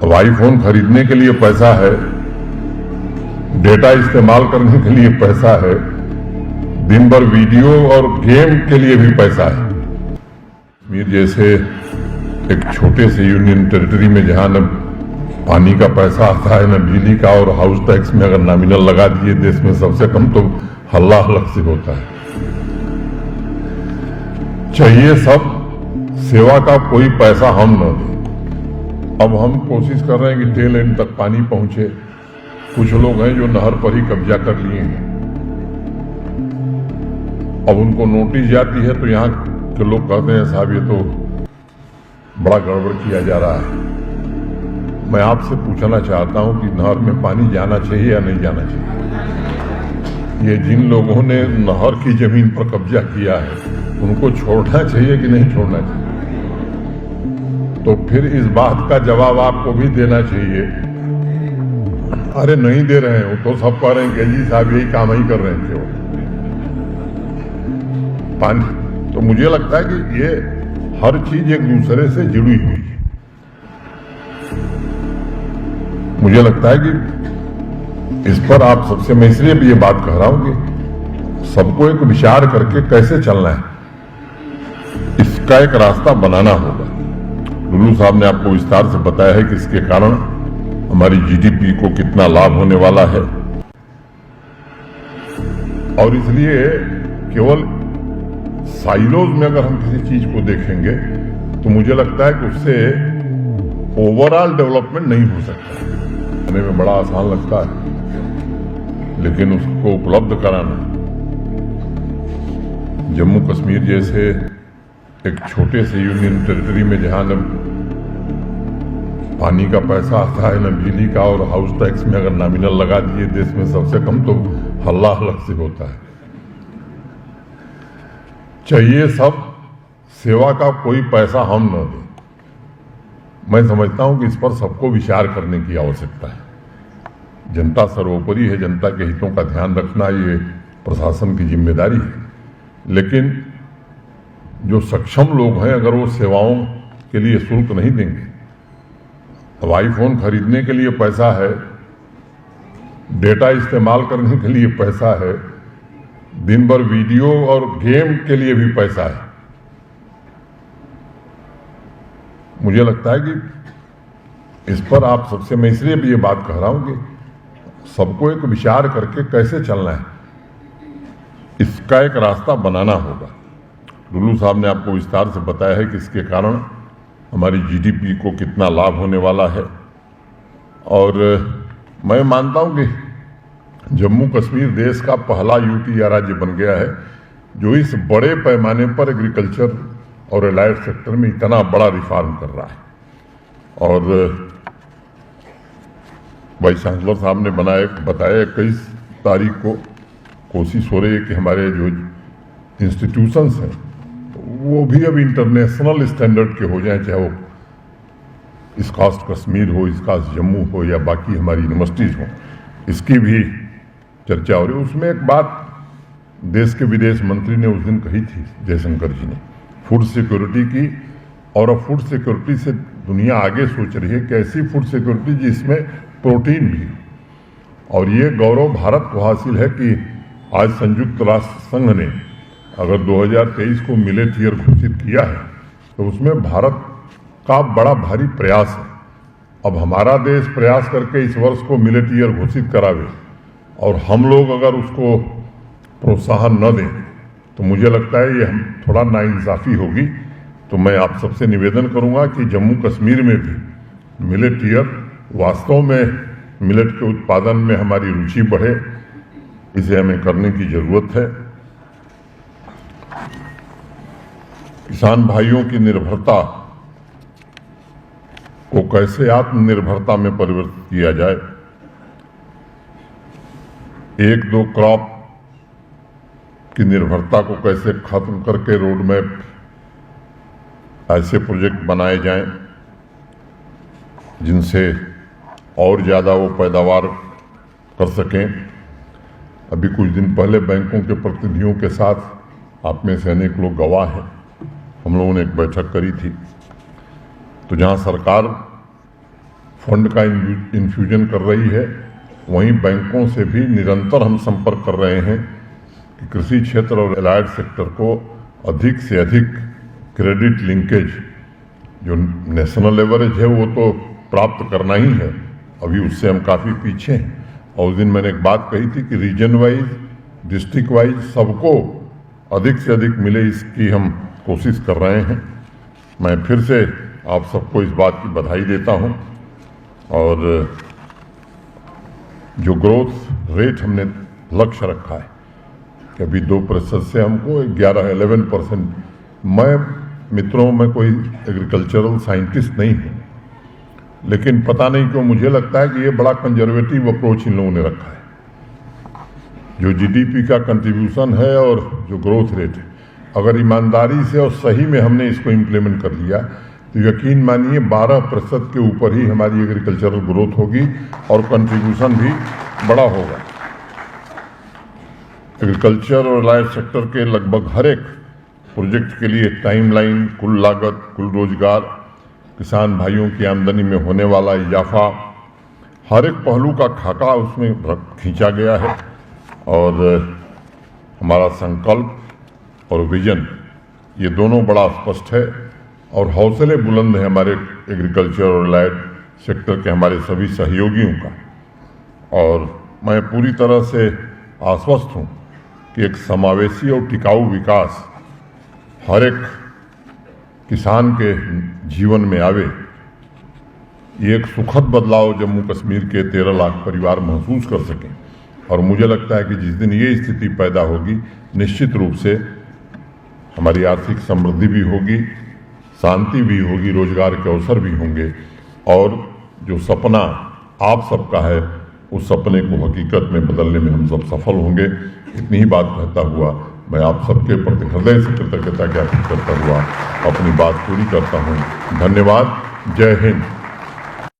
अब आईफोन खरीदने के लिए पैसा है, डेटा इस्तेमाल करने के लिए पैसा है, दिन भर वीडियो और गेम के लिए भी पैसा है। कश्मीर जैसे एक छोटे से यूनियन टेरिटरी में जहां न पानी का पैसा आता है न बिजली का, और हाउस टैक्स में अगर नॉमिनल लगा दिए देश में सबसे कम तो हल्ला अलग से होता है। चाहिए सब सेवा का कोई पैसा हम न दें। अब हम कोशिश कर रहे हैं कि टेल एंड तक पानी पहुंचे। कुछ लोग हैं जो नहर पर ही कब्जा कर लिए हैं। अब उनको नोटिस जाती है तो यहाँ के लोग कहते हैं साहब ये तो बड़ा गड़बड़ किया जा रहा है। मैं आपसे पूछना चाहता हूं कि नहर में पानी जाना चाहिए या नहीं जाना चाहिए? ये जिन लोगों ने नहर की जमीन पर कब्जा किया है उनको छोड़ना चाहिए कि नहीं छोड़ना चाहिए? तो फिर इस बात का जवाब आपको भी देना चाहिए। अरे नहीं दे रहे हैं, वो तो सब कह रहे हैं कि जी साहब यही काम ही कर रहे थे वो पानी। तो मुझे लगता है कि ये हर चीज एक दूसरे से जुड़ी हुई है। मुझे लगता है कि इस पर आप सबसे, मैं इसलिए भी ये बात कह रहा हूं कि सबको एक विचार करके कैसे चलना है, इसका एक रास्ता बनाना होगा। लुल्लू साहब ने आपको विस्तार से बताया है कि इसके कारण हमारी जीडीपी को कितना लाभ होने वाला है, और इसलिए केवल साइलोज में अगर हम किसी चीज को देखेंगे तो मुझे लगता है कि उससे ओवरऑल डेवलपमेंट नहीं हो सकता। कहने में बड़ा आसान लगता है, लेकिन उसको उपलब्ध कराना, जम्मू कश्मीर जैसे एक छोटे से यूनियन टेरिटरी में जहां न पानी का पैसा आता है न बिजली का, और हाउस टैक्स में अगर नॉमिनल लगा दिए देश में सबसे कम तो हल्ला अलग से होता है। चाहिए सब सेवा का कोई पैसा हम न दें। मैं समझता हूं कि इस पर सबको विचार करने की आवश्यकता है। जनता सर्वोपरि है, जनता के हितों का ध्यान रखना ये प्रशासन की जिम्मेदारी है। लेकिन जो सक्षम लोग हैं अगर वो सेवाओं के लिए शुल्क नहीं देंगे, अब आईफोन खरीदने के लिए पैसा है, डेटा इस्तेमाल करने के लिए पैसा है, दिन भर वीडियो और गेम के लिए भी पैसा है। मुझे लगता है कि इस पर आप सबसे, मैं इसलिए भी ये बात कह रहा हूं कि सबको एक विचार करके कैसे चलना है, इसका एक रास्ता बनाना होगा। लुल्लू साहब ने आपको विस्तार से बताया है कि इसके कारण हमारी जीडीपी को कितना लाभ होने वाला है, और मैं मानता हूं कि जम्मू कश्मीर देश का पहला यूटी या राज्य बन गया है जो इस बड़े पैमाने पर एग्रीकल्चर और एलाइड सेक्टर में इतना बड़ा रिफॉर्म कर रहा है। और वाइस चांसलर साहब ने बताया 21 तारीख को कोशिश हो रही है कि हमारे जो इंस्टीट्यूशंस हैं वो भी अब इंटरनेशनल स्टैंडर्ड के हो जाएं, चाहे वो इसकास्ट कश्मीर हो, इसकास्ट जम्मू हो या बाकी हमारी यूनिवर्सिटीज हो। इसकी भी चर्चा हो रही है। उसमें एक बात देश के विदेश मंत्री ने उस दिन कही थी, जयशंकर जी ने, फूड सिक्योरिटी की, और अब फूड सिक्योरिटी से दुनिया आगे सोच रही है कि ऐसी फूड सिक्योरिटी जिसमें प्रोटीन भी। और ये गौरव भारत को हासिल है कि आज संयुक्त राष्ट्र संघ ने अगर 2023 को मिलेट ईयर घोषित किया है तो उसमें भारत का बड़ा भारी प्रयास है। अब हमारा देश प्रयास करके इस वर्ष को मिलेट ईयर घोषित करावे और हम लोग अगर उसको प्रोत्साहन न दें तो मुझे लगता है ये हम थोड़ा नाइंसाफ़ी होगी। तो मैं आप सबसे निवेदन करूंगा कि जम्मू कश्मीर में भी मिलेट ईयर, वास्तव में मिलेट के उत्पादन में हमारी रुचि बढ़े, इसे हमें करने की जरूरत है। किसान भाइयों की निर्भरता को कैसे आत्मनिर्भरता में परिवर्तित किया जाए, एक दो क्रॉप की निर्भरता को कैसे खत्म करके रोड मैप ऐसे प्रोजेक्ट बनाए जाएं जिनसे और ज़्यादा वो पैदावार कर सकें। अभी कुछ दिन पहले बैंकों के प्रतिनिधियों के साथ आप में से अनेक लोग गवाह हैं, हम लोगों ने एक बैठक करी थी। तो जहां सरकार फंड का इन्फ्यूजन कर रही है, वहीं बैंकों से भी निरंतर हम संपर्क कर रहे हैं कि कृषि क्षेत्र और एलाइड सेक्टर को अधिक से अधिक क्रेडिट लिंकेज, जो नेशनल एवरेज है वो तो प्राप्त करना ही है, अभी उससे हम काफ़ी पीछे हैं। और उस दिन मैंने एक बात कही थी कि रीजन वाइज, डिस्ट्रिक्ट वाइज सबको अधिक से अधिक मिले, इसकी हम कोशिश कर रहे हैं। मैं फिर से आप सबको इस बात की बधाई देता हूं। और जो ग्रोथ रेट हमने लक्ष्य रखा है कि अभी 2% से हमको 11-11%, मैं मित्रों में कोई एग्रीकल्चरल साइंटिस्ट नहीं हूँ, लेकिन पता नहीं क्यों मुझे लगता है कि ये बड़ा कंजर्वेटिव अप्रोच इन लोगों ने रखा है। जो जीडीपी का कंट्रीब्यूशन है और जो ग्रोथ रेट है, अगर ईमानदारी से और सही में हमने इसको इम्प्लीमेंट कर लिया तो यकीन मानिए 12% के ऊपर ही हमारी एग्रीकल्चरल ग्रोथ होगी और कंट्रीब्यूशन भी बड़ा होगा। एग्रीकल्चर और एलाइड सेक्टर के लगभग हर एक प्रोजेक्ट के लिए टाइमलाइन, कुल लागत, कुल रोजगार, किसान भाइयों की आमदनी में होने वाला इजाफा, हर एक पहलू का खाका उसमें खींचा गया है। और हमारा संकल्प और विजन ये दोनों बड़ा स्पष्ट है और हौसले बुलंद है हमारे एग्रीकल्चर और एलाइड सेक्टर के हमारे सभी सहयोगियों का। और मैं पूरी तरह से आश्वस्त हूँ कि एक समावेशी और टिकाऊ विकास हर एक किसान के जीवन में आवे। ये एक सुखद बदलाव जम्मू कश्मीर के 13 लाख परिवार महसूस कर सकें। और मुझे लगता है कि जिस दिन ये स्थिति पैदा होगी, निश्चित रूप से हमारी आर्थिक समृद्धि भी होगी, शांति भी होगी, रोजगार के अवसर भी होंगे और जो सपना आप सबका है उस सपने को हकीकत में बदलने में हम सब सफल होंगे। इतनी ही बात कहता हुआ मैं आप सबके प्रति हृदय से कृतज्ञता ज्ञापित करता हुआ अपनी बात पूरी करता हूँ। धन्यवाद। जय हिंद।